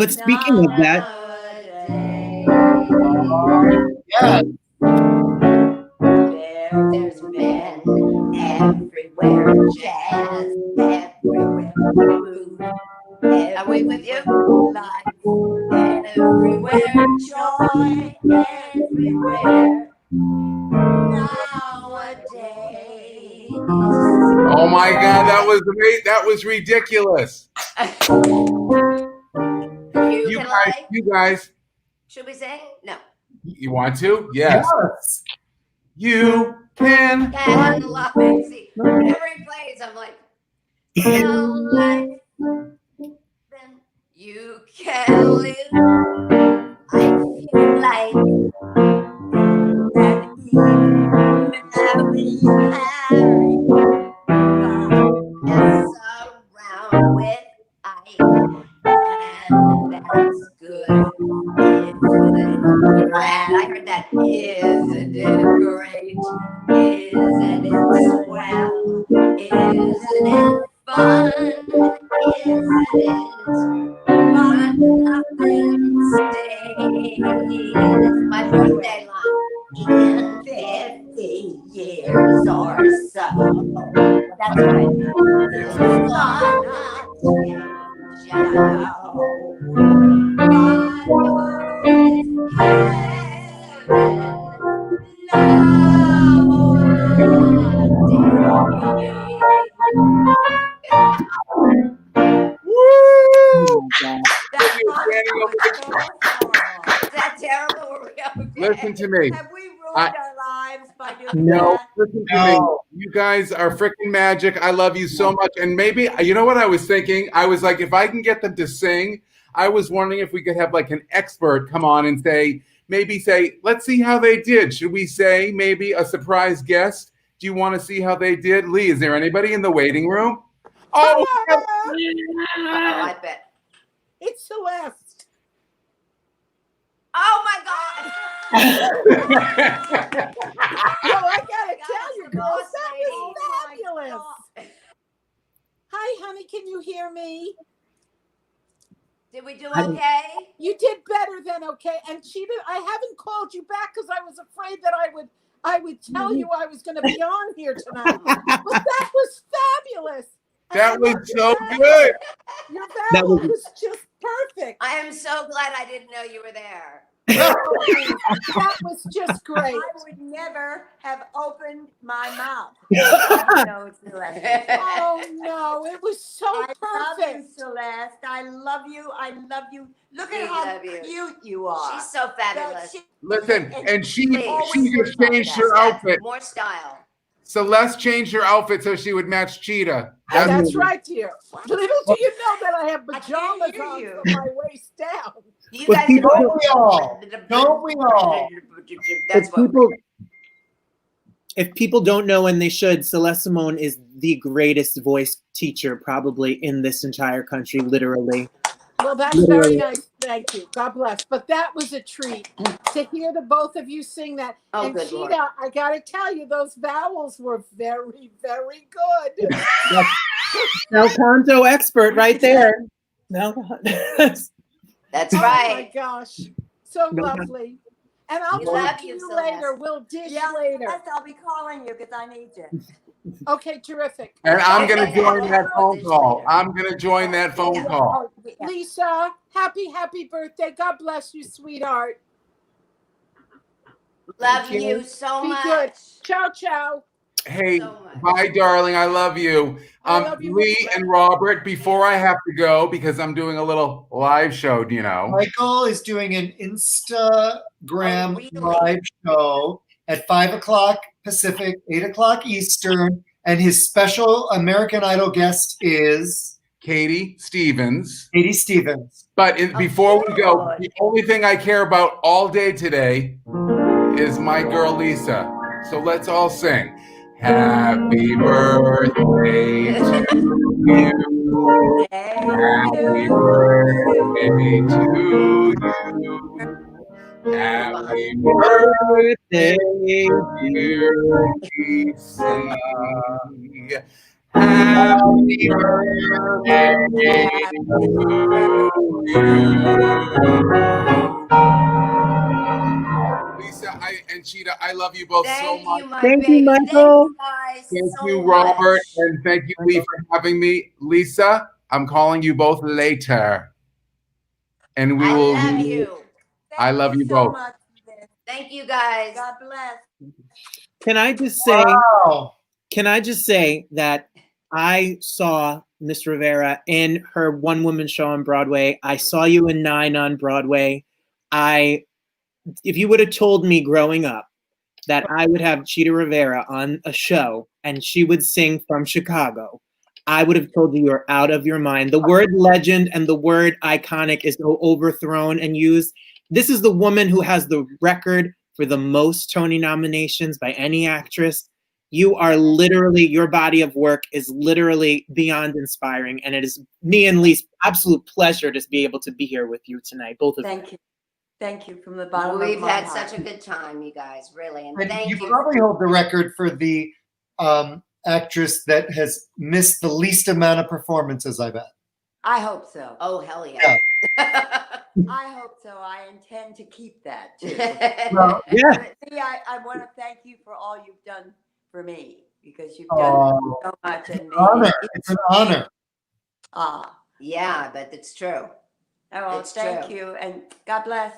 Speaking of that, there's men everywhere, jazz everywhere. Are we with you? Life everywhere, joy everywhere. Nowadays. Oh my God, that was great. That was ridiculous. You guys. Should we sing? No. You want to? Yes. You can. Can love. See, whenever he plays, I'm like, tell life, then you can live. I feel like that Mary Harry is around with Ike, and that's good. Isn't it grand? I heard that. Isn't it great? Isn't it swell? Isn't it fun? Isn't it? But nothing stays. My birthday line. In 50 years or so. That's right. It's gonna change, I know. Is that terrible? Were we okay? Listen to me. Have we ruined our lives by doing No, that? listen to me. You guys are freaking magic. I love you so much. And maybe, you know what I was thinking? I was like, if I can get them to sing, I was wondering if we could have like an expert come on and say, let's see how they did. Should we say maybe a surprise guest? Do you want to see how they did? Lee, is there anybody in the waiting room? Oh, I bet. It's Celeste. Oh my God. Yo, I gotta tell you, girls, that was fabulous. Hi, honey, can you hear me? Did we do okay? You did better than okay. And Chita, I haven't called you back because I was afraid that I would tell you I was going to be on here tonight. But that was fabulous. That was so good. Your vowel was just perfect. I am so glad I didn't know you were there. That was just great. I would never have opened my mouth. Oh no, it was so perfect. I love you, Celeste. I love you. I love you. Look at how cute you are. She's so fabulous. Listen, and she just changed her outfit. More style. Celeste changed her outfit so she would match Cheetah. That's right, dear. Little do you know that I have pajamas on from my waist down. You But guys people- Don't we all? That's what If people don't know, and they should, Celeste Simone is the greatest voice teacher probably in this entire country, literally. Well, that's very nice. Thank you. God bless. But that was a treat to hear the both of you sing that. Oh, and good Chita, Lord. I got to tell you, those vowels were very, very good. Bel canto expert right there. That's Oh my right. gosh. So No, lovely. And I'll We talk love to you, you Celeste. later. We'll dish Yeah, later. Celeste, I'll be calling you because I need you. Okay, terrific. And I'm going to join that phone call. I'm going to join that phone call. Lisa, happy birthday. God bless you, sweetheart. Love you so Be much. good. Ciao, ciao. Hey, bye, darling. I love you. Lee and Robert, before I have to go, because I'm doing a little live show, you know. Michael is doing an Instagram live show at 5 o'clock Pacific, 8 o'clock Eastern, and his special American Idol guest is Katie Stevens. Katie Stevens. But before we go, the only thing I care about all day today is my girl Lisa. So let's all sing. Happy birthday to you. Happy birthday to you. Happy birthday, dear Lisa. Happy birthday to you. Lisa and Cheetah, I love you both so much. Thank you, Michael. Thank you, Robert, and thank you, Lee, for having me. Lisa, I'm calling you both later. and we I will. love you. I love you both. Thank you guys. God bless. Can I just say? Wow. Can I just say that I saw Miss Rivera in her one-woman show on Broadway. I saw you in 9 on Broadway. If you would have told me growing up that I would have Chita Rivera on a show and she would sing from Chicago, I would have told you you're out of your mind. The word legend and the word iconic is so overthrown and used. This is the woman who has the record for the most Tony nominations by any actress. You are literally, your body of work is literally beyond inspiring. And it is me and Lee's absolute pleasure to be able to be here with you tonight, both of you. Thank you. Thank you from the bottom We've of my had heart. such a good time, you guys, really. And And thank you you. probably hold the record for the actress that has missed the least amount of performances, I bet. I hope so. Oh, hell yeah. I hope so. I intend to keep that too. Well, yeah. See, I want to thank you for all you've done for me because you've done so much. And Honor. It's an honor. Yeah, but it's true. Oh, well, It's thank true. you. And God bless.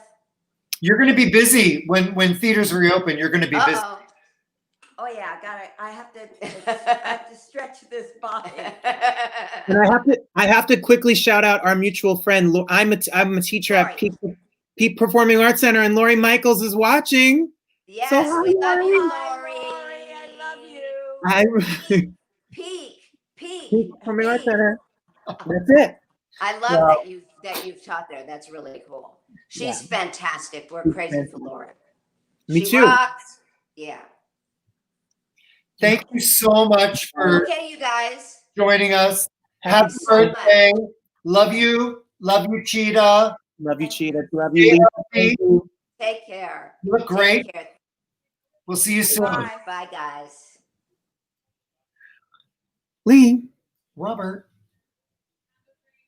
You're going to be busy when theaters reopen. You're going to be busy. Oh yeah, I have to stretch this body. And I have to quickly shout out our mutual friend. I'm a teacher at Peak Performing Arts Center, and Lori Michaels is watching. Yes, So hi, we love you, Lori. Lori. I love you. I Peak Performing Arts Center. That's it. I love that you've taught there. That's really cool. She's fantastic. We're crazy for Laura. Me She too. rocks. Yeah. Thank you so much for Okay, you guys. joining us. Thank Happy you so birthday. Love you. Love you, Cheetah. Love you, Cheetah. Love you, Lee. Thank you. Take care. You look great. Take care. We'll see you soon. Bye. Bye, guys. Lee. Robert.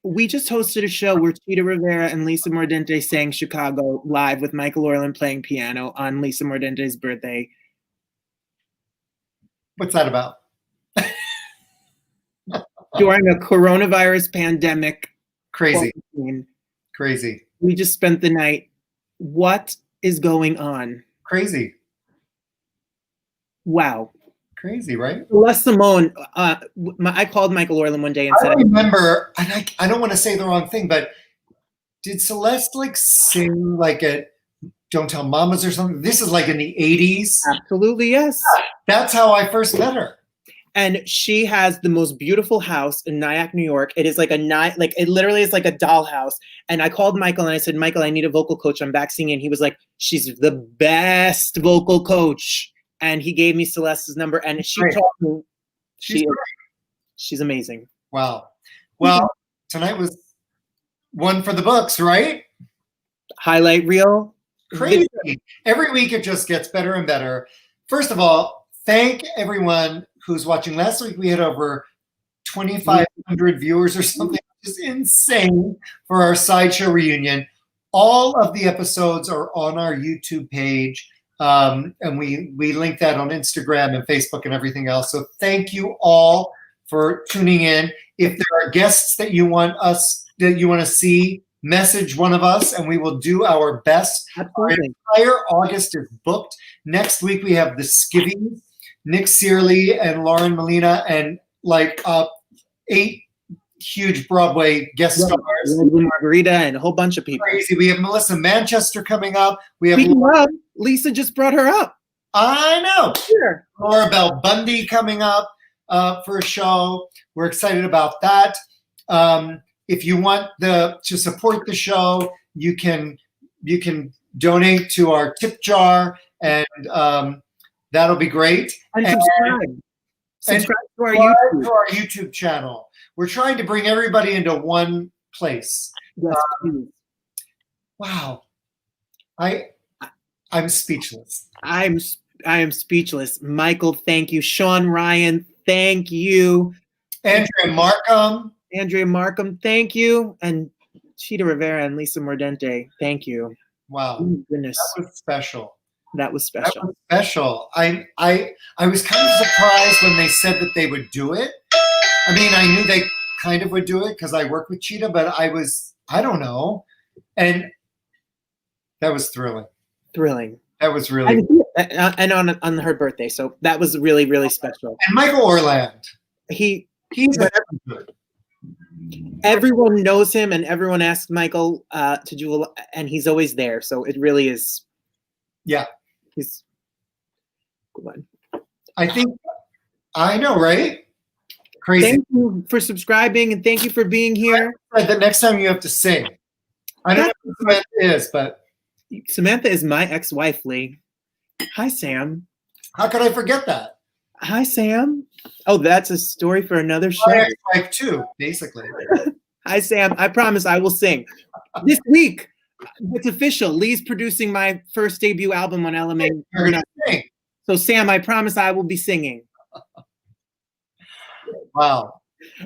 We just hosted a show where Chita Rivera and Lisa Mordente sang Chicago live with Michael Orland playing piano on Lisa Mordente's birthday. What's that about? During a coronavirus pandemic. Crazy. quarantine. Crazy. We just spent the night. What is going on? Crazy. Wow. Crazy, right? Les Simone, I called Michael Orland one day and said, I remember, and I don't want to say the wrong thing, but did Celeste like sing like at Don't Tell Mamas or something? This is like in the 80s. Absolutely, yes. That's how I first met her. And she has the most beautiful house in Nyack, New York. It is like it literally is like a dollhouse. And I called Michael and I said, Michael, I need a vocal coach. I'm back singing. And he was like, she's the best vocal coach. And he gave me Celeste's number, and she told me she's amazing. Wow. Well, tonight was one for the books, right? Highlight reel. Crazy. Every week it just gets better and better. First of all, thank everyone who's watching. Last week we had over 2,500 viewers or something, which is insane for our sideshow reunion. All of the episodes are on our YouTube page. And we link that on Instagram and Facebook and everything else. So thank you all for tuning in. If there are guests that you want to see, message one of us and we will do our best. Absolutely. Our entire August is booked. Next week we have the Skivvies, Nick Searley and Lauren Molina, and like 8 huge Broadway guest stars. Margarita and a whole bunch of people. Crazy. We have Melissa Manchester coming up. We have Lisa just brought her up. I know. Sure. Laura Bell Bundy coming up for a show. We're excited about that. If you want to support the show, you can donate to our tip jar, and that'll be great. And subscribe to our YouTube channel. We're trying to bring everybody into one place. Yes, please. Wow. I'm speechless. I am speechless. Michael, thank you. Shawn Ryan, thank you. Andrea Markham, thank you. And Chita Rivera and Lisa Mordente, thank you. Wow. Oh, goodness. That was special. That was special. That was special. I was kind of surprised when they said that they would do it. I mean, I knew they kind of would do it because I work with Cheetah, but I don't know. And that was thrilling. Thrilling. That was really. And on her birthday, so that was really, really special. And Michael Orland. He's good. Everyone knows him, and everyone asks Michael to do, and he's always there. So it really is. Yeah, he's good one. I know, right? Crazy. Thank you for subscribing, and thank you for being here. The next time you have to sing. I don't know who Samantha is, but Samantha is my ex-wife, Lee. Hi, Sam. How could I forget that? Hi, Sam. Oh, that's a story for another show. My ex-wife too, basically. Hi, Sam. I promise I will sing this week. It's official. Lee's producing my first debut album on LMA. You're gonna sing. So, Sam, I promise I will be singing. Wow.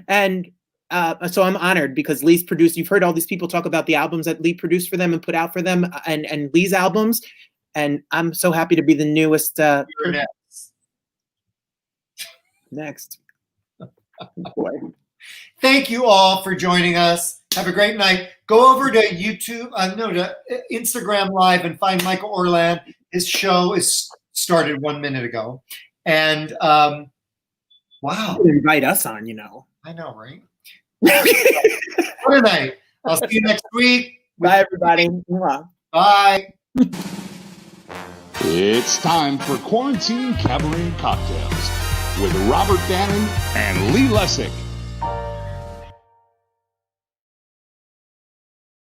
And so I'm honored because Lee's produced. You've heard all these people talk about the albums that Lee produced for them and put out for them, and Lee's albums. And I'm so happy to be the newest. Next. Boy. Thank you all for joining us. Have a great night. Go over to YouTube, to Instagram Live and find Michael Orland. His show is started 1 minute ago. And wow. Invite us on, I know, right? What a night. I'll see you next week. Bye, everybody. Bye. It's time for Quarantine Cabaret Cocktails with Robert Bannon and Lee Lessack.